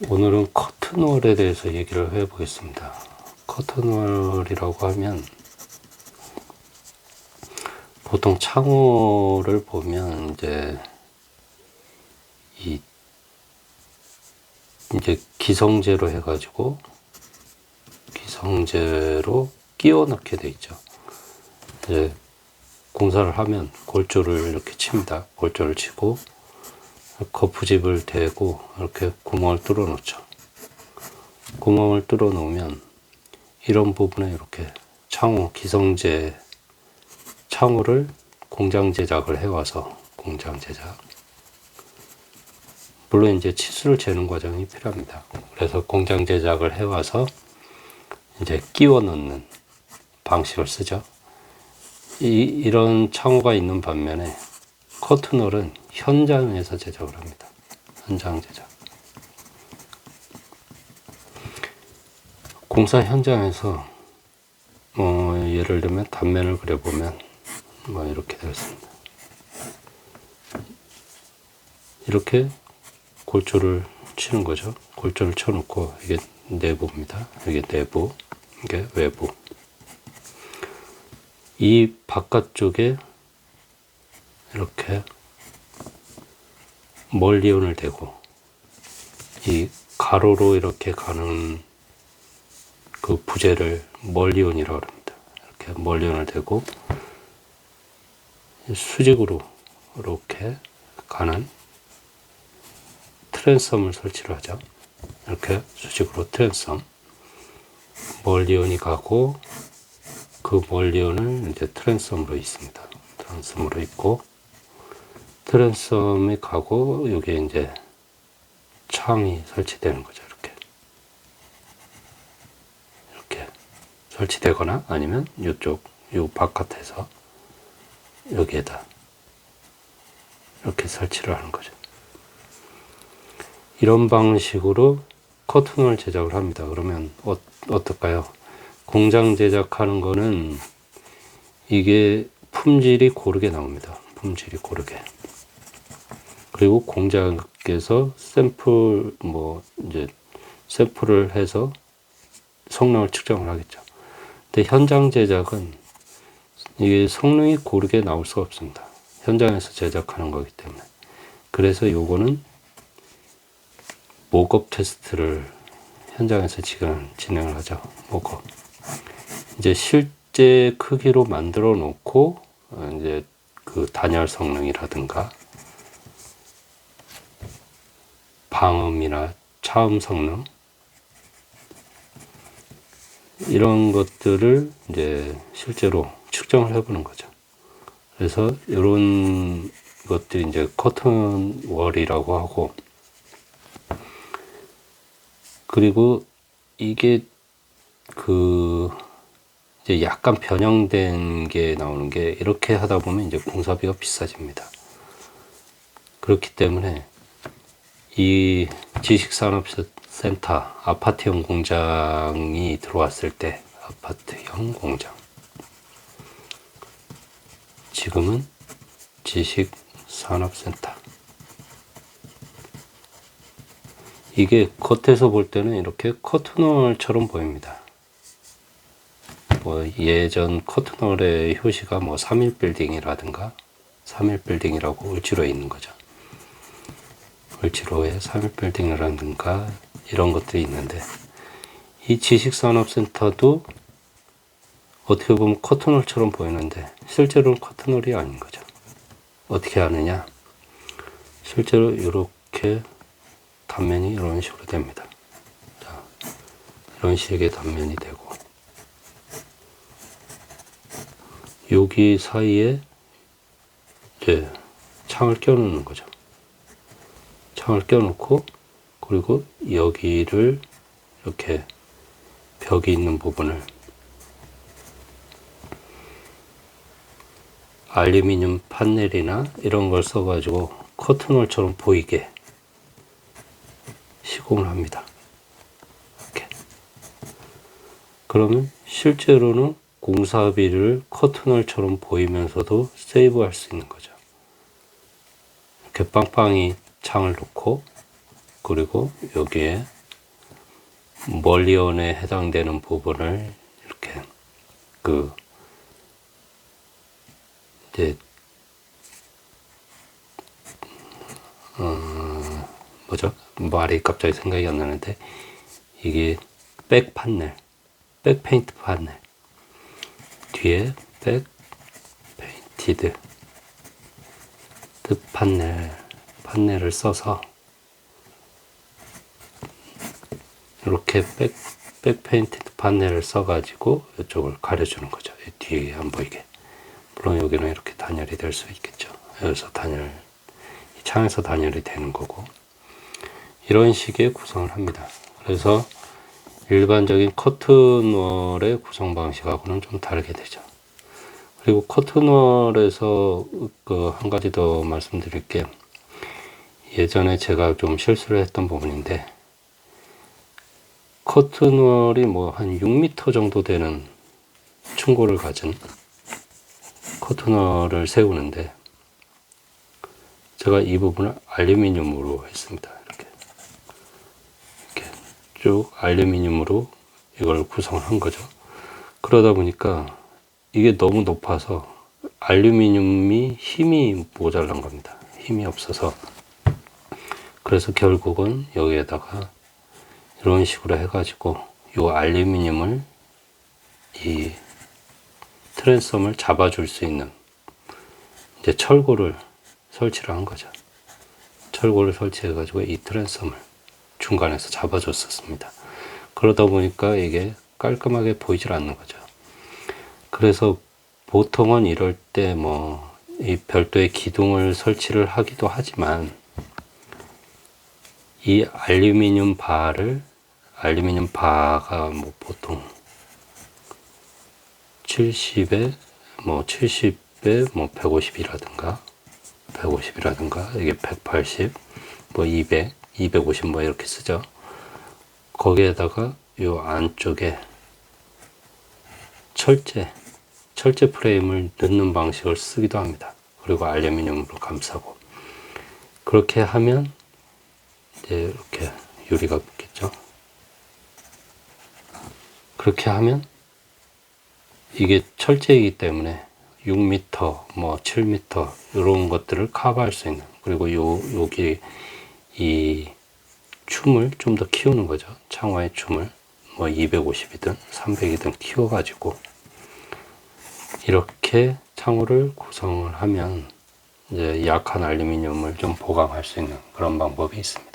오늘은 커튼홀에 대해서 얘기를 해 보겠습니다. 커튼홀이라고 하면 보통 창호를 보면 이제 기성제로 해가지고 기성제로 끼워 넣게 돼 있죠. 이제 공사를 하면 골조를 이렇게 칩니다. 골조를 치고 거푸집을 대고 이렇게 구멍을 뚫어 놓죠. 구멍을 뚫어 놓으면 이런 부분에 이렇게 창호, 기성제 창호를 공장 제작을 해와서 공장 제작. 물론 이제 치수를 재는 과정이 필요합니다. 그래서 공장 제작을 해와서 이제 끼워 넣는 방식을 쓰죠. 이런 창호가 있는 반면에 커튼홀은 현장에서 제작을 합니다. 현장 제작. 공사 현장에서 예를 들면 단면을 그려보면 이렇게 되었습니다. 이렇게 골조를 치는 거죠. 골조를 쳐놓고 이게 내부입니다. 이게 내부, 이게 외부. 이 바깥쪽에 이렇게 멀리온을 대고 이 가로로 이렇게 가는 그 부재를 멀리온이라고 합니다. 이렇게 멀리온을 대고 수직으로 이렇게 가는 트랜섬을 설치를 하죠. 이렇게 수직으로 트랜섬. 멀리온이 가고 그 멀리온을 이제 트랜섬으로 있습니다. 트랜섬으로 있고 트랜섬이 가고 여기에 이제 창이 설치되는 거죠. 이렇게 설치되거나 아니면 요 바깥에서 여기에다 이렇게 설치를 하는 거죠. 이런 방식으로 커튼홀 제작을 합니다. 그러면 어떨까요? 공장 제작하는 거는 이게 품질이 고르게 나옵니다. 품질이 고르게. 그리고 공장에서 샘플을 해서 성능을 측정을 하겠죠. 근데 현장 제작은 이게 성능이 고르게 나올 수가 없습니다. 현장에서 제작하는 거기 때문에. 그래서 요거는 목업 테스트를 현장에서 지금 진행을 하죠. 목업. 이제 실제 크기로 만들어 놓고 이제 그 단열 성능이라든가 방음이나 차음 성능 이런 것들을 이제 실제로 측정을 해보는 거죠. 그래서 이런 것들이 이제 커튼월이라고 하고, 그리고 이게 이제 약간 변형된 게 나오는 게, 이렇게 하다 보면 이제 공사비가 비싸집니다. 그렇기 때문에 이 지식산업센터 아파트형 공장이 들어왔을 때, 아파트형 공장, 지금은 지식산업센터, 이게 겉에서 볼 때는 이렇게 커튼홀처럼 보입니다. 예전 커튼홀의 효시가 3.1빌딩이라든가 3.1빌딩이라고 을지로에 있는 거죠. 을지로에 3.1빌딩이라든가 이런 것들이 있는데, 이 지식산업센터도 어떻게 보면 커튼홀처럼 보이는데 실제로는 커튼홀이 아닌 거죠. 어떻게 하느냐? 실제로 이렇게 단면이 이런 식으로 됩니다. 자, 이런 식의 단면이 되고, 여기 사이에 이제 창을 껴놓는 거죠. 창을 껴놓고, 그리고 여기를 이렇게 벽이 있는 부분을 알루미늄 판넬이나 이런 걸 써가지고 커튼홀처럼 보이게 시공을 합니다. 이렇게. 그러면 실제로는 공사비를 커튼홀처럼 보이면서도 세이브할 수 있는 거죠. 이렇게 빵빵히 창을 놓고 그리고 여기에 멀리언에 해당되는 부분을 이렇게 이제 뭐죠? 말이 갑자기 생각이 안 나는데, 이게 백 판넬, 백 페인트 판넬 뒤에 백 페인티드 판넬을 써서 이렇게 백 페인티드 판넬을 써가지고 이쪽을 가려주는 거죠. 뒤에 안 보이게. 물론 여기는 이렇게 단열이 될 수 있겠죠. 여기서 창에서 단열이 되는 거고, 이런 식의 구성을 합니다. 그래서 일반적인 커튼월의 구성 방식하고는 좀 다르게 되죠. 그리고 커튼월에서 한 가지 더 말씀드릴 게, 예전에 제가 좀 실수를 했던 부분인데, 커튼월이 뭐 한 6m 정도 되는 충고를 가진 커튼월을 세우는데, 제가 이 부분을 알루미늄으로 했습니다. 이렇게 쭉 알루미늄으로 이걸 구성을 한 거죠. 그러다 보니까 이게 너무 높아서 알루미늄이 힘이 모자란 겁니다. 힘이 없어서. 그래서 결국은 여기에다가 이런 식으로 해가지고 이 알루미늄을, 이 트랜섬을 잡아줄 수 있는 이제 철골을 설치를 한 거죠. 철골을 설치해가지고 이 트랜섬을 중간에서 잡아줬었습니다. 그러다 보니까 이게 깔끔하게 보이질 않는 거죠. 그래서 보통은 이럴 때 이 별도의 기둥을 설치를 하기도 하지만, 이 알루미늄 바가 보통 70에 150이라든가 이게 180, 200, 250 이렇게 쓰죠. 거기에다가 요 안쪽에 철제 프레임을 넣는 방식을 쓰기도 합니다. 그리고 알루미늄으로 감싸고. 그렇게 하면 이제 이렇게 유리가 붙겠죠. 그렇게 하면 이게 철제이기 때문에 6m, 7m 이런 것들을 커버할 수 있는, 그리고 여기 이 춤을 좀 더 키우는 거죠. 창화의 춤을 250이든 300이든 키워가지고 이렇게 창호를 구성을 하면 이제 약한 알루미늄을 좀 보강할 수 있는 그런 방법이 있습니다.